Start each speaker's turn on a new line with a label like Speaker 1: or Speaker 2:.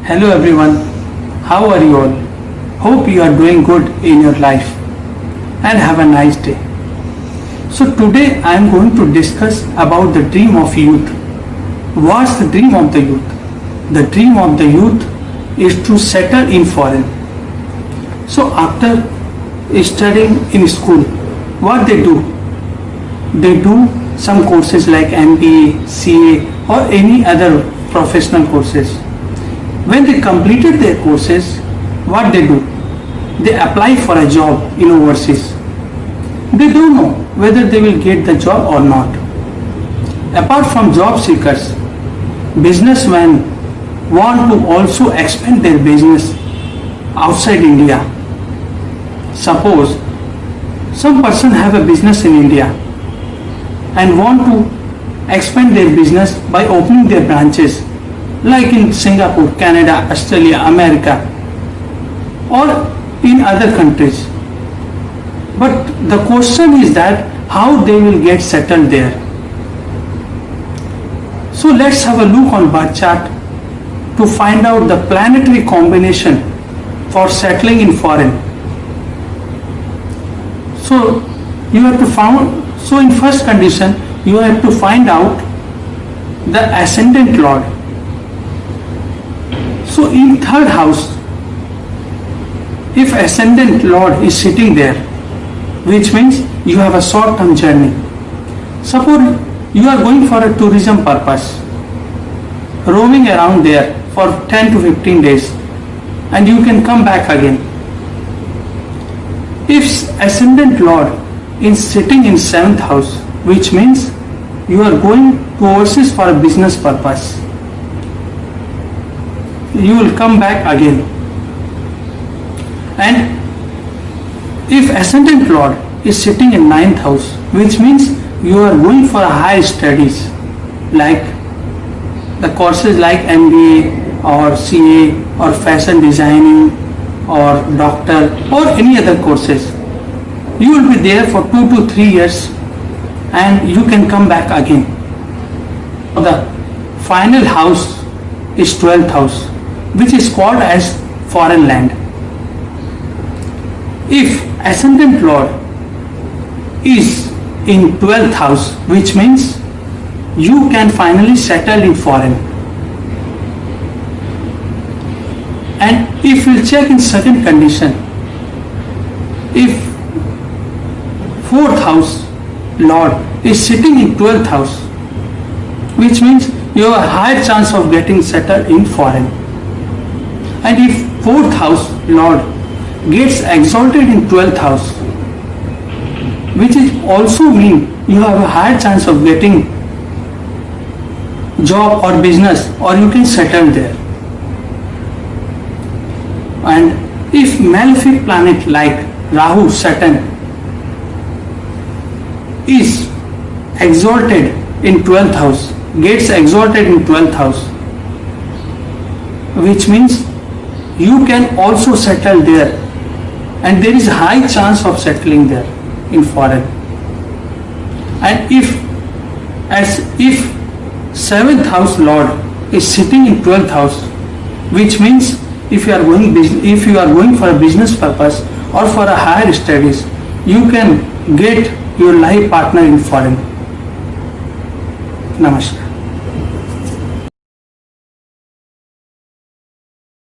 Speaker 1: Hello everyone, how are you all? Hope you are doing good in your life and have a nice day. So today I am going to discuss about the dream of youth. What's the dream of the youth? The dream of the youth is to settle in foreign. So after studying in school, what they do? They do some courses like MBA, CA or any other professional courses. When they completed their courses, what they do? They apply for a job in overseas. They don't know whether they will get the job or not. Apart from job seekers, businessmen want to also expand their business outside India. Suppose some person have a business in India and want to expand their business by opening their branches like in Singapore, Canada, Australia, America or in other countries. But the question is that how they will get settled there. So let's have a look on birth chart to find out the planetary combination for settling in foreign. So you have to find, so in first condition you have to find out the ascendant lord. So in third house, if ascendant lord is sitting there, which means you have a short-term journey. Suppose you are going for a tourism purpose, roaming around there for 10 to 15 days and you can come back again. If ascendant lord is sitting in 7th house, which means you are going to overseas for a business purpose, you will come back again. And if ascendant lord is sitting in 9th house, which means you are going for a higher studies like the courses like MBA or CA or fashion designing or doctor or any other courses, you will be there for 2 to 3 years and you can come back again. The final house is 12th house, which is called as foreign land. If ascendant lord is in 12th house, which means you can finally settle in foreign. And if you check in second condition, if 4th house lord is sitting in 12th house, which means you have a higher chance of getting settled in foreign. And if 4th house lord gets exalted in 12th house, which is also mean you have a higher chance of getting job or business or you can settle there. And if malefic planet like Rahu, Saturn is exalted in 12th house, gets exalted in 12th house, which means you can also settle there and there is a high chance of settling there in foreign. And if 7th house lord is sitting in 12th house, which means if you are going for a business purpose or for a higher studies, you can get your life partner in foreign. Namaskar.